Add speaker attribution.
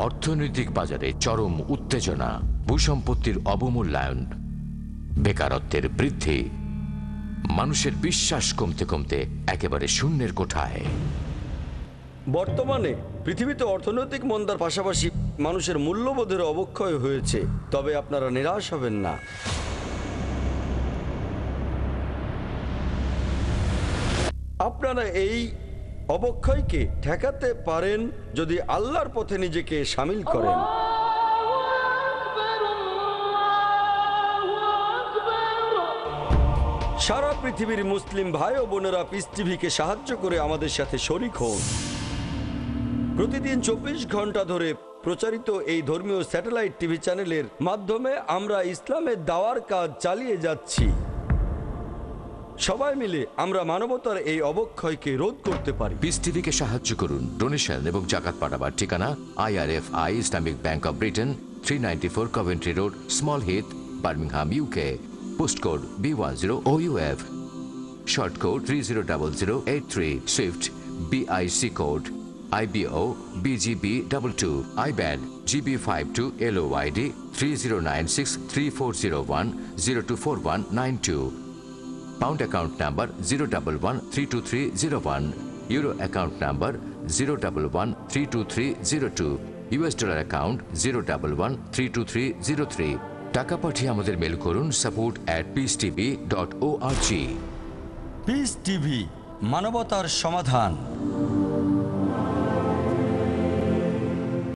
Speaker 1: অর্থনৈতিক বাজারে চরম উত্তেজনা, ভূসম্পত্তির অবমূল্যায়ন, বেকারত্বের বৃদ্ধি, মানুষের বিশ্বাস কমতে কমতে একেবারে শূন্যের কোঠায়।
Speaker 2: বর্তমানে পৃথিবীতে অর্থনৈতিক মন্দার পাশাপাশি মানুষের মূল্যবোধের অবক্ষয় হয়েছে। তবে আপনারা নিরাশ হবেন না। আপনারা এই অবক্ষয়কে ঠেকাতে পারেন যদি আল্লাহর পথে নিজেকে শামিল করেন। সারা পৃথিবীর মুসলিম ভাই ও বোনেরা পিস টিভিকে সাহায্য করে আমাদের সাথে শরীক হন। প্রতিদিন 24 ঘন্টা ধরে প্রচারিত এই ধর্মীয় স্যাটেলাইট টিভি চ্যানেলের মাধ্যমে আমরা ইসলামের দাওয়ার কাজ চালিয়ে যাচ্ছি। সবাই মিলে আমরা মানবতার এই অবক্ষয়কে রোধ করতে পারি।
Speaker 1: পিস টিভিকে সাহায্য করুন। ডোনেশন এবং জাকাত পাঠাবার ঠিকানা IRFI Islamic bank of Britain, 394 Coventry road, small Heath, Birmingham, UK। Post code B10OUF, short code 300083, Swift BIC code IBO BGB22, IBAN GB52LOYD 30963401024192, pound account number 011-32301, euro account number 011-32302, US dollar account 011-32303। টাকা পাঠিয়ে আমাদের mail করুন support@peacetv.org।
Speaker 2: Piece TV, মানবতার সমাধান।